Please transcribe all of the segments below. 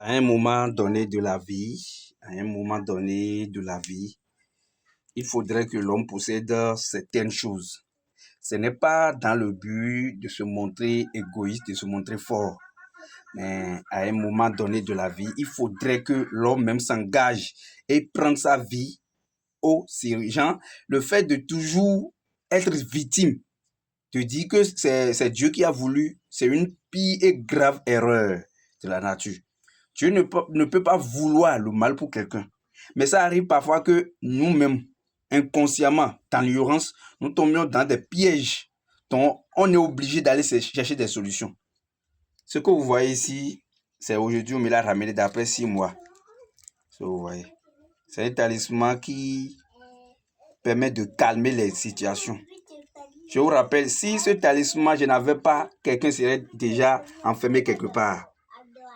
À un moment donné de la vie, il faudrait que l'homme possède certaines choses. Ce n'est pas dans le but de se montrer égoïste, de se montrer fort. Mais à un moment donné de la vie, il faudrait que l'homme même s'engage et prenne sa vie au sérieux. Genre, le fait de toujours être victime, de dire que c'est Dieu qui a voulu, c'est une pire et grave erreur de la nature. Dieu ne peut pas vouloir le mal pour quelqu'un. Mais ça arrive parfois que nous-mêmes, inconsciemment, dans l'ignorance, nous tombions dans des pièges dont on est obligé d'aller chercher des solutions. Ce que vous voyez ici, c'est aujourd'hui, on me l'a ramené d'après 6 mois. Vous voyez. C'est un talisman qui permet de calmer les situations. Je vous rappelle, si ce talisman, je n'avais pas, quelqu'un serait déjà enfermé quelque part.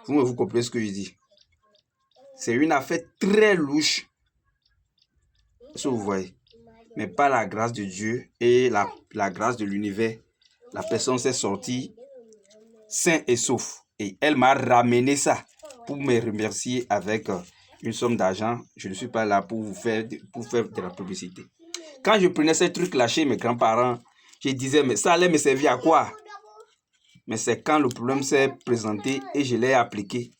Vous comprenez ce que je dis? C'est une affaire très louche. Ce que vous voyez. Mais par la grâce de Dieu et la grâce de l'univers, la personne s'est sortie sain et sauf. Et elle m'a ramené ça pour me remercier avec une somme d'argent. Je ne suis pas là pour faire de la publicité. Quand je prenais ces trucs-là chez mes grands-parents, je disais, mais ça allait me servir à quoi? Mais c'est quand le problème s'est présenté et je l'ai appliqué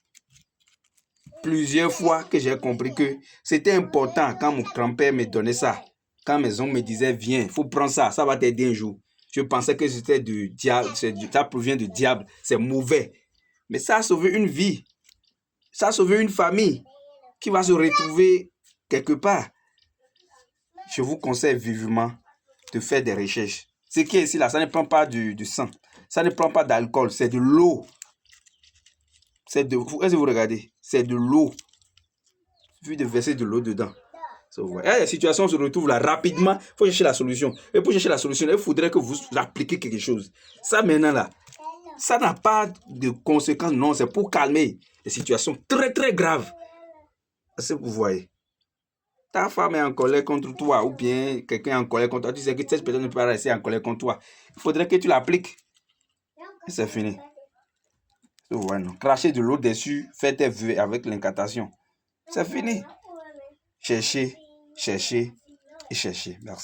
plusieurs fois que j'ai compris que c'était important quand mon grand-père me donnait ça. Quand mes oncles me disaient, viens, il faut prendre ça, ça va t'aider un jour. Je pensais que c'était du diable, ça provient du diable, c'est mauvais. Mais ça a sauvé une vie. Ça a sauvé une famille qui va se retrouver quelque part. Je vous conseille vivement de faire des recherches. Ce qui est ici, là, ça ne prend pas du sang. Ça ne prend pas d'alcool, c'est de l'eau. Est-ce que vous regardez? C'est de l'eau. Il suffit de verser de l'eau dedans. Et la situation se retrouve là rapidement. Il faut chercher la solution. Et pour chercher la solution, il faudrait que vous appliquiez quelque chose. Ça maintenant là, ça n'a pas de conséquences. Non, c'est pour calmer les situations très très graves. Est-ce que vous voyez? Ta femme est en colère contre toi ou bien quelqu'un est en colère contre toi. Tu sais que cette personne ne peut pas rester en colère contre toi. Il faudrait que tu l'appliques. Et c'est fini. Ouais, cracher de l'eau dessus, faire tes vœux avec l'incantation. C'est fini. Cherchez, cherchez et cherchez. Merci.